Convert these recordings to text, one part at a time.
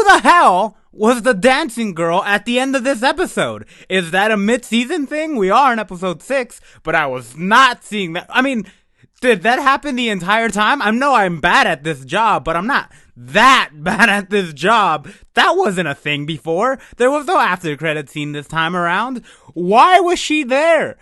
who the hell was the dancing girl at the end of this episode? Is that a mid-season thing? We are in episode 6, but I was not seeing that. I mean, did that happen the entire time? I know I'm bad at this job, but I'm not that bad at this job. That wasn't a thing before. There was no after credit scene this time around. Why was she there?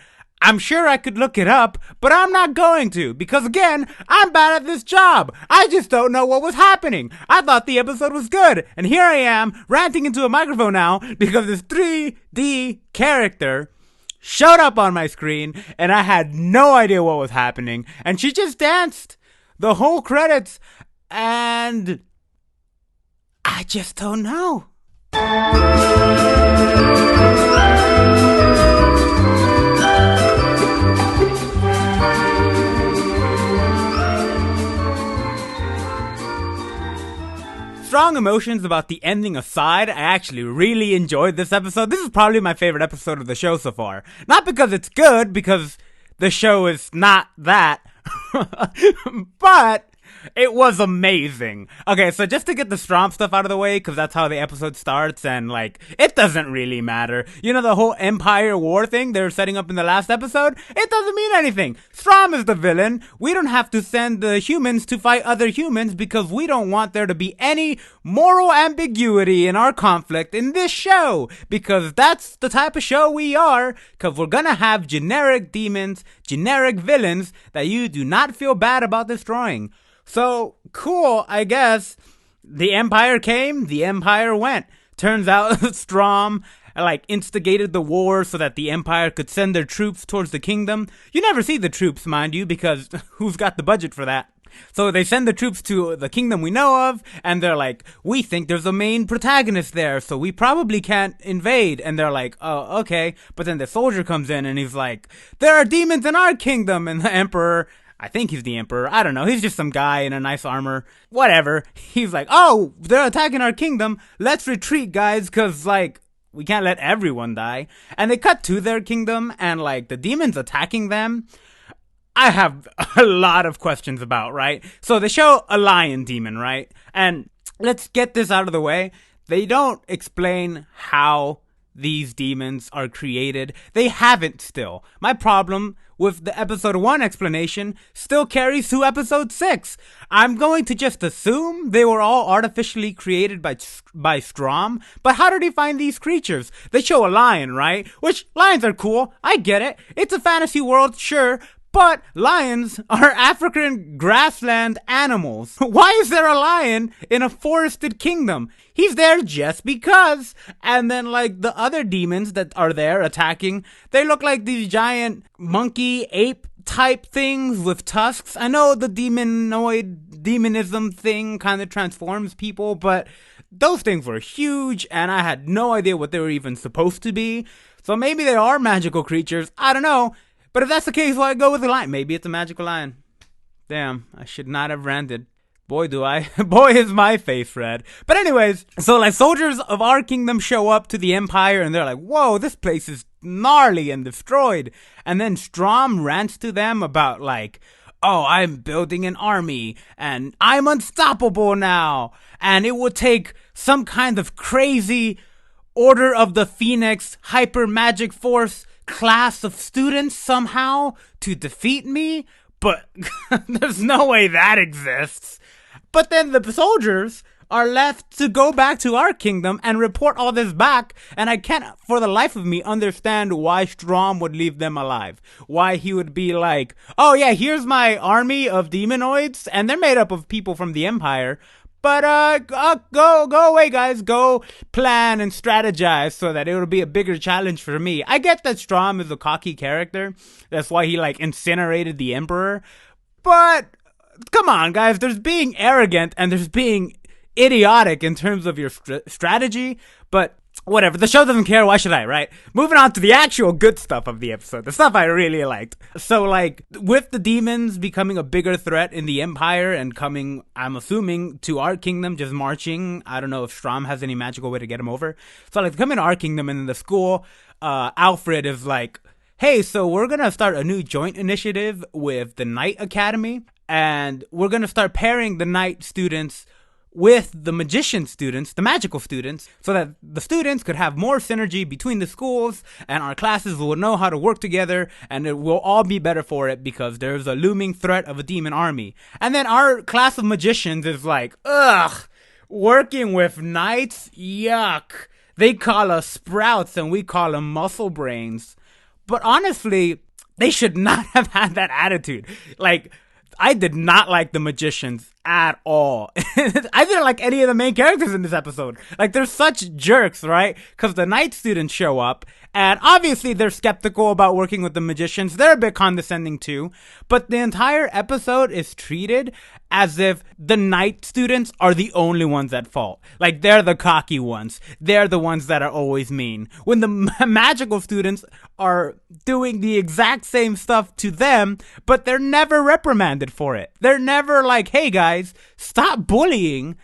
I'm sure I could look it up, but I'm not going to, because again, I'm bad at this job. I just don't know what was happening. I thought the episode was good, and here I am, ranting into a microphone now, because this 3D character showed up on my screen, and I had no idea what was happening, and she just danced the whole credits, and I just don't know. Strong emotions about the ending aside, I actually really enjoyed this episode. This is probably my favorite episode of the show so far. Not because it's good, because the show is not that, but it was amazing. Okay, so just to get the Strom stuff out of the way, because that's how the episode starts, and, like, it doesn't really matter. You know the whole Empire War thing they were setting up in the last episode? It doesn't mean anything. Strom is the villain. We don't have to send the humans to fight other humans, because we don't want there to be any moral ambiguity in our conflict in this show, because that's the type of show we are, because we're gonna have generic demons, generic villains that you do not feel bad about destroying. So, cool, I guess. The Empire came, the Empire went. Turns out Strom, instigated the war so that the Empire could send their troops towards the kingdom. You never see the troops, mind you, because who's got the budget for that? So they send the troops to the kingdom we know of, and they're like, we think there's a main protagonist there, so we probably can't invade. And they're like, oh, okay. But then the soldier comes in, and he's like, there are demons in our kingdom, and the Emperor... I think he's the Emperor. I don't know. He's just some guy in a nice armor. Whatever. He's like, oh, they're attacking our kingdom. Let's retreat, guys, because, we can't let everyone die. And they cut to their kingdom, and, the demons attacking them, I have a lot of questions about, right? So they show a lion demon, right? And let's get this out of the way. They don't explain how these demons are created. They haven't still. My problem with the episode 1 explanation still carries to episode 6. I'm going to just assume they were all artificially created by Strom, but how did he find these creatures? They show a lion, right? Which, lions are cool. I get it. It's a fantasy world, sure. But lions are African grassland animals. Why is there a lion in a forested kingdom? He's there just because. And then, the other demons that are there attacking, they look like these giant monkey ape type things with tusks. I know the demonism thing kind of transforms people, but those things were huge, and I had no idea what they were even supposed to be. So maybe they are magical creatures. I don't know. But if that's the case, well, I go with the lion. Maybe it's a magical lion. Damn, I should not have ranted. Boy, do I. Boy, is my face red. But anyways, so soldiers of our kingdom show up to the Empire, and they're like, whoa, this place is gnarly and destroyed. And then Strom rants to them about oh, I'm building an army, and I'm unstoppable now. And it would take some kind of crazy Order of the Phoenix hyper magic force class of students somehow to defeat me, but there's no way that exists. But then the soldiers are left to go back to our kingdom and report all this back, and I can't for the life of me understand why Strom would leave them alive. Why he would be like, oh yeah, here's my army of demonoids, and they're made up of people from the Empire, but go away, guys. Go plan and strategize so that it'll be a bigger challenge for me. I get that Strom is a cocky character. That's why he incinerated the Emperor. But come on, guys. There's being arrogant and there's being idiotic in terms of your strategy. But whatever. The show doesn't care. Why should I, right? Moving on to the actual good stuff of the episode. The stuff I really liked. So, with the demons becoming a bigger threat in the Empire and coming, I'm assuming, to our kingdom, just marching. I don't know if Strom has any magical way to get them over. So, coming to our kingdom, and in the school, Alfred is like, hey, so we're gonna start a new joint initiative with the Knight Academy, and we're gonna start pairing the Knight students with the magician students, the magical students, so that the students could have more synergy between the schools and our classes will know how to work together and it will all be better for it because there's a looming threat of a demon army. And then our class of magicians is like, ugh, working with knights? Yuck. They call us sprouts and we call them muscle brains. But honestly, they should not have had that attitude. Like, I did not like the magicians at all. I didn't like any of the main characters in this episode. Like, they're such jerks, right? Because the night students show up, and obviously they're skeptical about working with the magicians. They're a bit condescending too. But the entire episode is treated as if the night students are the only ones at fault. Like, they're the cocky ones. They're the ones that are always mean. When the magical students are doing the exact same stuff to them, but they're never reprimanded for it. They're never like, hey guys, stop bullying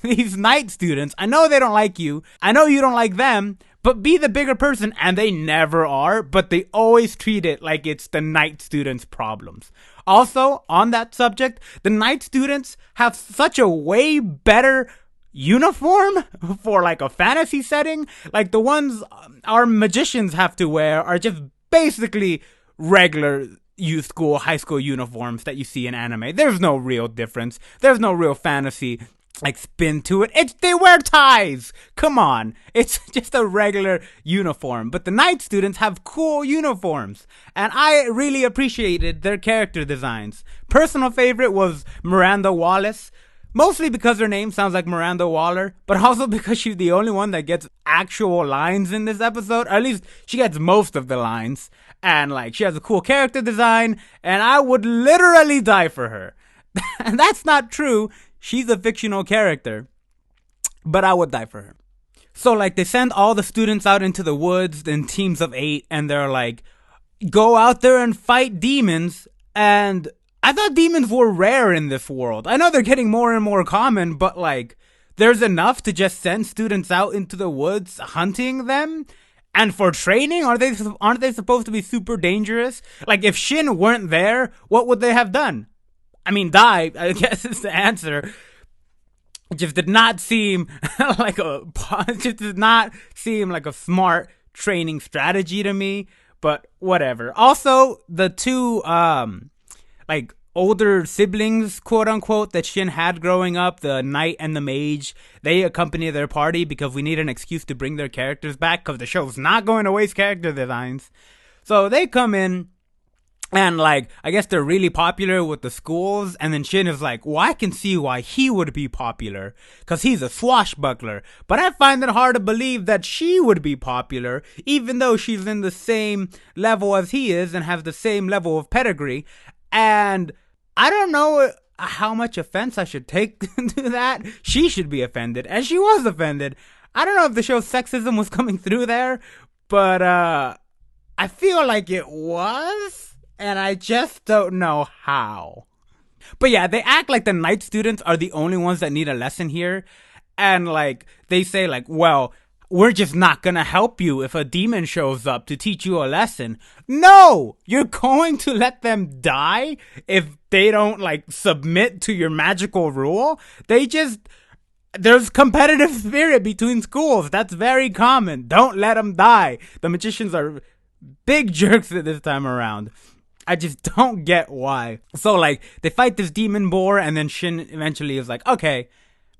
these night students. I know they don't like you. I know you don't like them, but be the bigger person. And they never are, but they always treat it like it's the night students' problems. Also, on that subject, the night students have such a way better uniform for like a fantasy setting. Like the ones our magicians have to wear are just basically regular youth school, high school uniforms that you see in anime. There's no real difference. There's no real fantasy like spin to it. They wear ties. Come on. It's just a regular uniform. But the night students have cool uniforms. And I really appreciated their character designs. Personal favorite was Miranda Wallace. Mostly because her name sounds like Miranda Waller, but also because she's the only one that gets actual lines in this episode. Or at least she gets most of the lines. And like, she has a cool character design, and I would literally die for her. And that's not true. She's a fictional character, but I would die for her. So like, they send all the students out into the woods in teams of 8, and they're like, go out there and fight demons. And I thought demons were rare in this world. I know they're getting more and more common, but like, there's enough to just send students out into the woods hunting them? And for training, aren't they supposed to be super dangerous? Like, if Shin weren't there, what would they have done? I mean, die, I guess is the answer. It just did not seem like a smart training strategy to me, but whatever. Also, the two, like, older siblings, quote unquote, that Shin had growing up, the knight and the mage, they accompany their party because we need an excuse to bring their characters back because the show's not going to waste character designs. So they come in and like, I guess they're really popular with the schools, and then Shin is like, well, I can see why he would be popular because he's a swashbuckler, but I find it hard to believe that she would be popular even though she's in the same level as he is and has the same level of pedigree. And I don't know how much offense I should take to that. She should be offended, and she was offended. I don't know if the show's sexism was coming through there, but I feel like it was, and I just don't know how. But yeah, they act like the night students are the only ones that need a lesson here, and like, they say like, well, we're just not gonna help you if a demon shows up to teach you a lesson. No! You're going to let them die if they don't, like, submit to your magical rule? There's competitive spirit between schools. That's very common. Don't let them die. The magicians are big jerks this time around. I just don't get why. So, like, they fight this demon boar, and then Shin eventually is like, okay,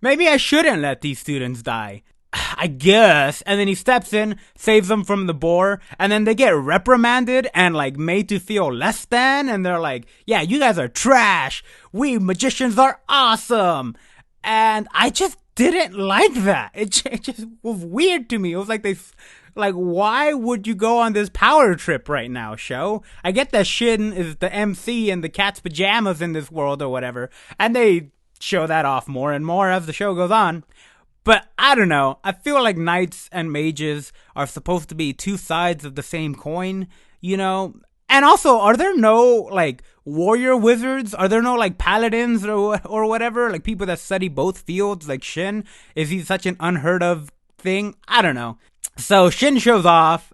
maybe I shouldn't let these students die, I guess. And then he steps in, saves them from the boar, and then they get reprimanded and like made to feel less than, and they're like, yeah, you guys are trash, we magicians are awesome. And I just didn't like that. It just was weird to me. It was like, why would you go on this power trip right now, show? I get that Shin is the MC and the cat's pajamas in this world or whatever, and they show that off more and more as the show goes on. But I don't know. I feel like knights and mages are supposed to be two sides of the same coin, you know? And also, are there no, like, warrior wizards? Are there no, like, paladins or whatever? Like, people that study both fields, like Shin? Is he such an unheard of thing? I don't know. So, Shin shows off,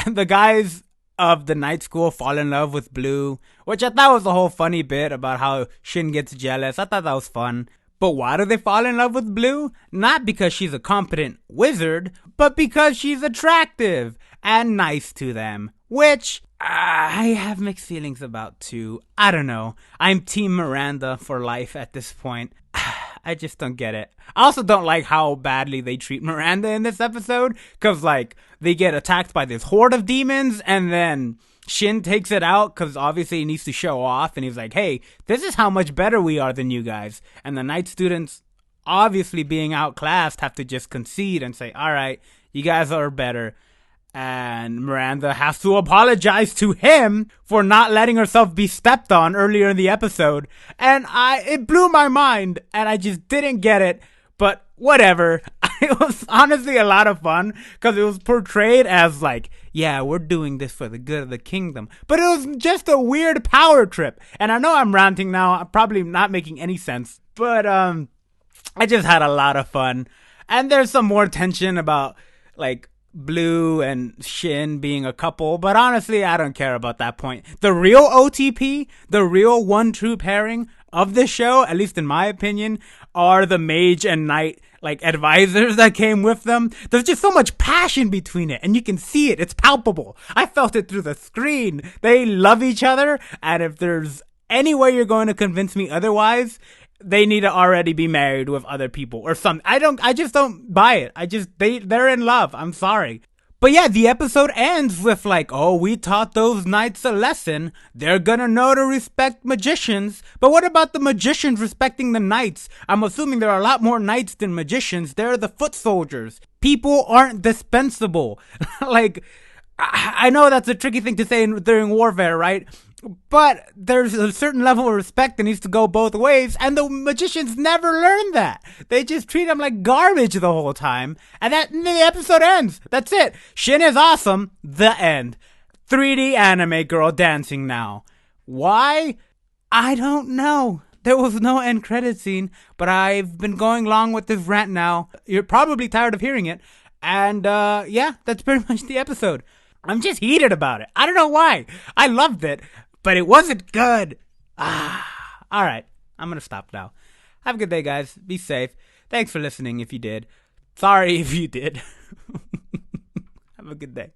and the guys of the night school fall in love with Blue, which I thought was a whole funny bit about how Shin gets jealous. I thought that was fun. But why do they fall in love with Blue? Not because she's a competent wizard, but because she's attractive and nice to them. Which I have mixed feelings about too. I don't know. I'm Team Miranda for life at this point. I just don't get it. I also don't like how badly they treat Miranda in this episode. Because, like, they get attacked by this horde of demons and then Shin takes it out because obviously he needs to show off. And he's like, hey, this is how much better we are than you guys. And the night students, obviously being outclassed, have to just concede and say, all right, you guys are better. And Miranda has to apologize to him for not letting herself be stepped on earlier in the episode. And it blew my mind and I just didn't get it. But whatever. It was honestly a lot of fun because it was portrayed as like, yeah, we're doing this for the good of the kingdom. But it was just a weird power trip. And I know I'm ranting now. I'm probably not making any sense. But I just had a lot of fun. And there's some more tension about like Blue and Shin being a couple, but honestly, I don't care about that point. The real OTP, the real one true pairing of the show, at least in my opinion, are the mage and knight like advisors that came with them. There's just so much passion between it, and you can see it. It's palpable. I felt it through the screen. They love each other, and if there's any way you're going to convince me otherwise, they need to already be married with other people or something. I just don't buy it. They're in love. I'm sorry. But yeah, the episode ends with like, oh, we taught those knights a lesson. They're gonna know to respect magicians. But what about the magicians respecting the knights? I'm assuming there are a lot more knights than magicians. They're the foot soldiers. People aren't dispensable. Like, I know that's a tricky thing to say during warfare, right? But there's a certain level of respect that needs to go both ways, and the magicians never learn that. They just treat them like garbage the whole time, and the episode ends. That's it. Shin is awesome. The end. 3D anime girl dancing now. Why? I don't know. There was no end credit scene, but I've been going along with this rant now. You're probably tired of hearing it, and yeah, that's pretty much the episode. I'm just heated about it. I don't know why. I loved it, but it wasn't good. Alright, I'm gonna stop now. Have a good day, guys. Be safe. Thanks for listening if you did. Sorry if you did. Have a good day.